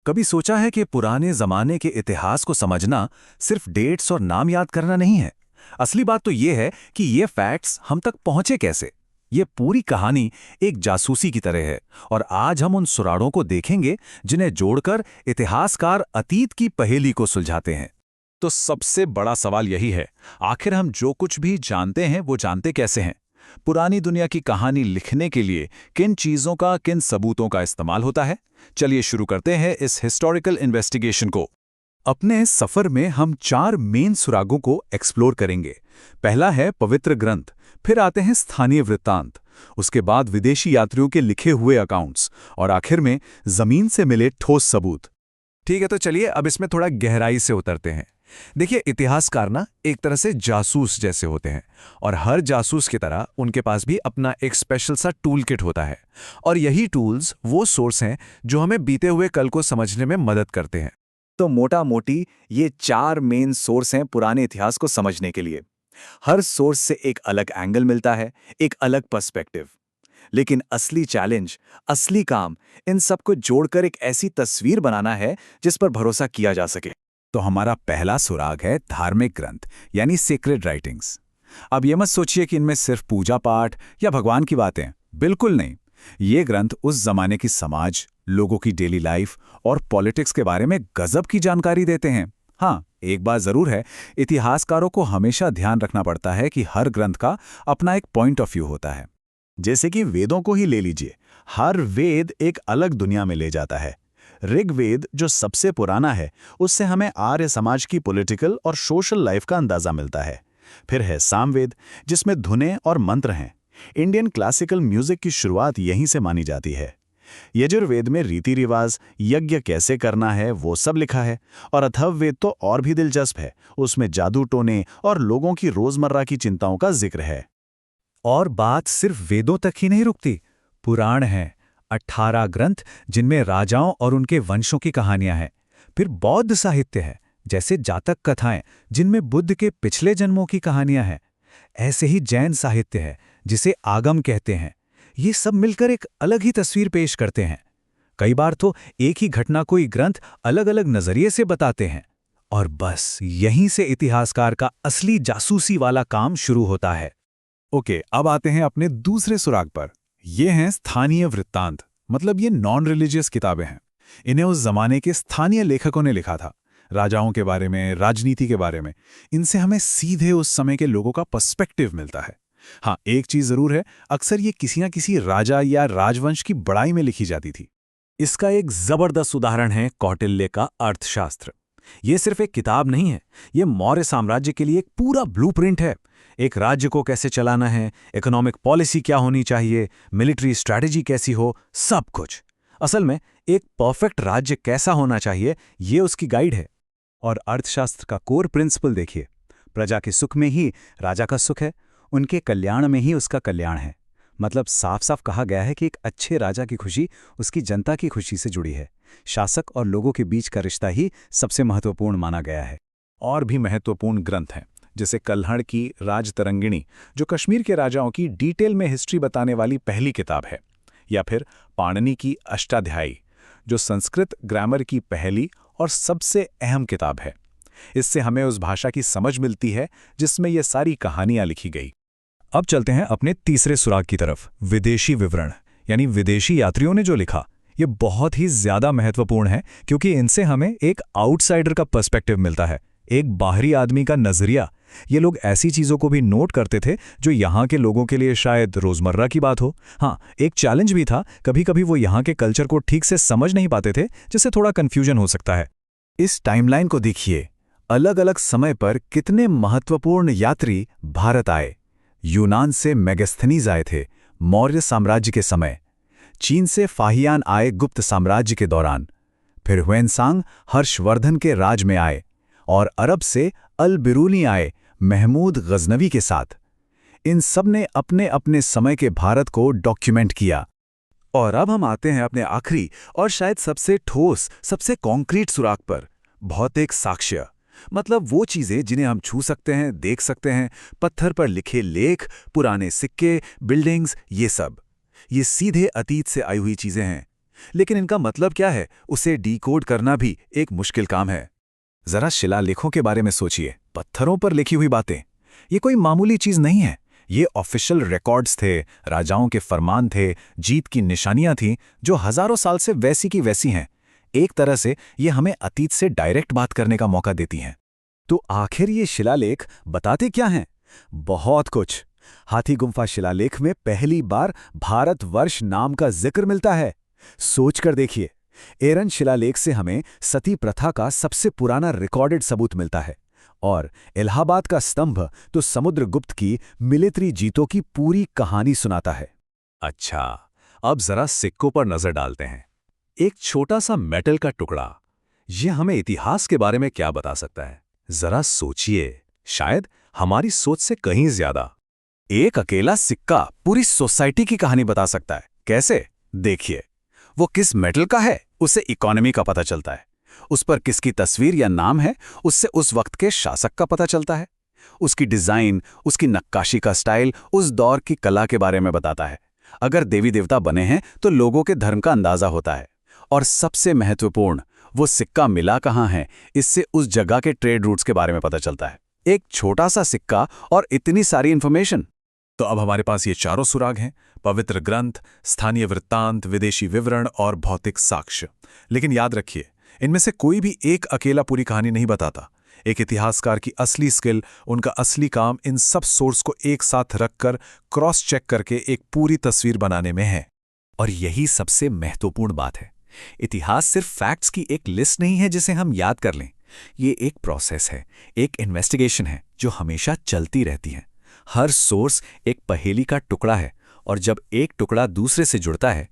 कभी सोचा है कि पुराने जमाने के इतिहास को समझना सिर्फ डेट्स और नाम याद करना नहीं है। असली बात तो ये है कि ये फैक्ट्स हम तक पहुंचे कैसे। ये पूरी कहानी एक जासूसी की तरह है और आज हम उन सुराड़ों को देखेंगे जिन्हें जोड़कर इतिहासकार अतीत की पहेली को सुलझाते हैं। तो सबसे बड़ा सवाल यही है, आखिर हम जो कुछ भी जानते हैं वो जानते कैसे हैं? पुरानी दुनिया की कहानी लिखने के लिए किन चीजों का, किन सबूतों का इस्तेमाल होता है? चलिए शुरू करते हैं इस हिस्टोरिकल इन्वेस्टिगेशन को। अपने इस सफर में हम 4 मेन सुरागों को एक्सप्लोर करेंगे। पहला है पवित्र ग्रंथ, फिर आते हैं स्थानीय वृत्तांत, उसके बाद विदेशी यात्रियों के लिखे हुए अकाउंट्स और आखिर में जमीन से मिले ठोस सबूत। ठीक है, तो चलिए अब इसमें थोड़ा गहराई से उतरते हैं। देखिए, इतिहासकार ना एक तरह से जासूस जैसे होते हैं और हर जासूस की तरह उनके पास भी अपना एक स्पेशल सा टूल किट होता है और यही टूल्स वो सोर्स हैं जो हमें बीते हुए कल को समझने में मदद करते हैं। तो मोटा मोटी ये 4 मेन सोर्स हैं पुराने इतिहास को समझने के लिए। हर सोर्स से एक अलग एंगल मिलता है, एक अलग पर्सपेक्टिव। लेकिन असली चैलेंज, असली काम इन सबको जोड़कर एक ऐसी तस्वीर बनाना है जिस पर भरोसा किया जा सके। तो हमारा पहला सुराग है धार्मिक ग्रंथ यानी सेक्रेड राइटिंग्स। अब ये मत सोचिए कि इनमें सिर्फ पूजा पाठ या भगवान की बातें, बिल्कुल नहीं। ये ग्रंथ उस जमाने की समाज, लोगों की डेली लाइफ और पॉलिटिक्स के बारे में गजब की जानकारी देते हैं। हाँ, एक बात जरूर है, इतिहासकारों को हमेशा ध्यान रखना पड़ता है कि हर ग्रंथ का अपना एक पॉइंट ऑफ व्यू होता है। जैसे कि वेदों को ही ले लीजिए, हर वेद एक अलग दुनिया में ले जाता है। ऋग्वेद जो सबसे पुराना है, उससे हमें आर्य समाज की पॉलिटिकल और सोशल लाइफ का अंदाजा मिलता है। फिर है सामवेद, जिसमें धुनें और मंत्र हैं। इंडियन क्लासिकल म्यूजिक की शुरुआत यहीं से मानी जाती है। यजुर्वेद में रीति रिवाज, यज्ञ कैसे करना है वो सब लिखा है। और अथर्ववेद तो और भी दिलचस्प है, उसमें जादू टोने और लोगों की रोजमर्रा की चिंताओं का जिक्र है। और बात सिर्फ वेदों तक ही नहीं रुकती, पुराण हैं 18 ग्रंथ जिनमें राजाओं और उनके वंशों की कहानियां हैं। फिर बौद्ध साहित्य है, जैसे जातक कथाएं जिनमें बुद्ध के पिछले जन्मों की कहानियां हैं। ऐसे ही जैन साहित्य है, जिसे आगम कहते हैं। ये सब मिलकर एक अलग ही तस्वीर पेश करते हैं। कई बार तो एक ही घटना को ग्रंथ अलग अलग नजरिए से बताते हैं। और बस यहीं से इतिहासकार का असली जासूसी वाला काम शुरू होता है। ओके, अब आते हैं अपने दूसरे सुराग पर। ये हैं स्थानीय वृत्तांत, मतलब ये नॉन रिलीजियस किताबें हैं। इन्हें उस जमाने के स्थानीय लेखकों ने लिखा था, राजाओं के बारे में, राजनीति के बारे में। इनसे हमें सीधे उस समय के लोगों का पर्सपेक्टिव मिलता है। हाँ, एक चीज जरूर है, अक्सर ये किसी न किसी राजा या राजवंश की बड़ाई में लिखी जाती थी। इसका एक जबरदस्त उदाहरण है कौटिल्य का अर्थशास्त्र। ये सिर्फ एक किताब नहीं है, ये मौर्य साम्राज्य के लिए एक पूरा ब्लूप्रिंट है। एक राज्य को कैसे चलाना है, इकोनॉमिक पॉलिसी क्या होनी चाहिए, मिलिट्री स्ट्रैटेजी कैसी हो, सब कुछ। असल में एक परफेक्ट राज्य कैसा होना चाहिए, ये उसकी गाइड है। और अर्थशास्त्र का कोर प्रिंसिपल देखिए, प्रजा के सुख में ही राजा का सुख है, उनके कल्याण में ही उसका कल्याण है। मतलब साफ साफ कहा गया है कि एक अच्छे राजा की खुशी उसकी जनता की खुशी से जुड़ी है। शासक और लोगों के बीच का रिश्ता ही सबसे महत्वपूर्ण माना गया है। और भी महत्वपूर्ण ग्रंथ हैं, जैसे कल्हड़ की राजतरंगिणी, जो कश्मीर के राजाओं की डिटेल में हिस्ट्री बताने वाली पहली किताब है। या फिर पाणिनि की अष्टाध्यायी, जो संस्कृत ग्रामर की पहली और सबसे अहम किताब है। इससे हमें उस भाषा की समझ मिलती है जिसमें ये सारी कहानियां लिखी गई। अब चलते हैं अपने तीसरे सुराग की तरफ, विदेशी विवरण, यानी विदेशी यात्रियों ने जो लिखा। ये बहुत ही ज्यादा महत्वपूर्ण है क्योंकि इनसे हमें एक आउटसाइडर का पर्सपेक्टिव मिलता है, एक बाहरी आदमी का नजरिया। ये लोग ऐसी चीजों को भी नोट करते थे जो यहाँ के लोगों के लिए शायद रोजमर्रा की बात हो। हाँ, एक चैलेंज भी था, कभी कभी वो यहाँ के कल्चर को ठीक से समझ नहीं पाते थे, जिससे थोड़ा कंफ्यूजन हो सकता है। इस टाइमलाइन को देखिए, अलग अलग समय पर कितने महत्वपूर्ण यात्री भारत आए। यूनान से मेगास्थनीज आए थे मौर्य साम्राज्य के समय, चीन से फाहियान आए गुप्त साम्राज्य के दौरान, फिर ह्वेनसांग हर्षवर्धन के राज में आए, और अरब से अल बिरूनी आए महमूद गजनवी के साथ। इन सब ने अपने अपने समय के भारत को डॉक्यूमेंट किया। और अब हम आते हैं अपने आखिरी और शायद सबसे ठोस, सबसे कॉन्क्रीट सुराग पर, भौतिक साक्ष्य। मतलब वो चीजें जिन्हें हम छू सकते हैं, देख सकते हैं, पत्थर पर लिखे लेख, पुराने सिक्के, बिल्डिंग्स, ये सब। ये सीधे अतीत से आई हुई चीजें हैं। लेकिन इनका मतलब क्या है उसे डिकोड करना भी एक मुश्किल काम है। जरा शिलालेखों के बारे में सोचिए, पत्थरों पर लिखी हुई बातें। ये कोई मामूली चीज नहीं है। ये ऑफिशियल रिकॉर्ड्स थे, राजाओं के फरमान थे, जीत की निशानियां थीं, जो हजारों साल से वैसी की वैसी हैं। एक तरह से ये हमें अतीत से डायरेक्ट बात करने का मौका देती हैं। तो आखिर ये शिलालेख बताते क्या हैं? बहुत कुछ। हाथी गुम्फा शिलालेख में पहली बार भारतवर्ष नाम का जिक्र मिलता है। सोचकर देखिए, एरन शिलालेख से हमें सती प्रथा का सबसे पुराना रिकॉर्डेड सबूत मिलता है, और इलाहाबाद का स्तंभ तो समुद्रगुप्त की मिलिट्री जीतों की पूरी कहानी सुनाता है। अच्छा, अब जरा सिक्कों पर नजर डालते हैं। एक छोटा सा मेटल का टुकड़ा, यह हमें इतिहास के बारे में क्या बता सकता है? जरा सोचिए, शायद हमारी सोच से कहीं ज्यादा। एक अकेला सिक्का पूरी सोसाइटी की कहानी बता सकता है। कैसे? देखिए, वो किस मेटल का है उससे इकोनॉमी का पता चलता है, उस पर किसकी तस्वीर या नाम है उससे उस वक्त के शासक का पता चलता है, उसकी डिजाइन, उसकी नक्काशी का स्टाइल उस दौर की कला के बारे में बताता है। अगर देवी देवता बने हैं तो लोगों के धर्म का अंदाजा होता है। और सबसे महत्वपूर्ण, वो सिक्का मिला कहाँ है, इससे उस जगह के ट्रेड रूट्स के बारे में पता चलता है। एक छोटा सा सिक्का और इतनी सारी इंफॉर्मेशन। तो अब हमारे पास ये चारों सुराग हैं: पवित्र ग्रंथ, स्थानीय वृत्तांत, विदेशी विवरण और भौतिक साक्ष्य। लेकिन याद रखिए, इनमें से कोई भी एक अकेला पूरी कहानी नहीं बताता। एक इतिहासकार की असली स्किल, उनका असली काम इन सब सोर्स को एक साथ रखकर क्रॉस चेक करके एक पूरी तस्वीर बनाने में है। और यही सबसे महत्वपूर्ण बात है। इतिहास सिर्फ फैक्ट्स की एक लिस्ट नहीं है जिसे हम याद कर लें। ये एक प्रोसेस है, एक इन्वेस्टिगेशन है जो हमेशा चलती रहती है। हर सोर्स एक पहेली का टुकड़ा है, और जब एक टुकड़ा दूसरे से जुड़ता है,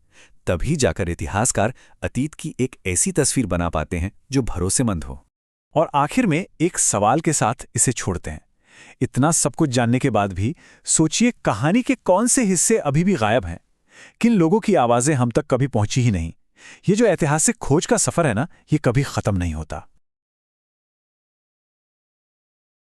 तभी जाकर इतिहासकार अतीत की एक ऐसी तस्वीर बना पाते हैं जो भरोसेमंद हो। और आखिर में एक सवाल के साथ इसे छोड़ते हैं। इतना सब कुछ जानने के बाद भी सोचिए, कहानी के कौन से हिस्से अभी भी गायब हैं? किन लोगों की आवाजें हम तक कभी पहुंची ही नहीं? ये जो ऐतिहासिक खोज का सफर है ना, ये कभी खत्म नहीं होता।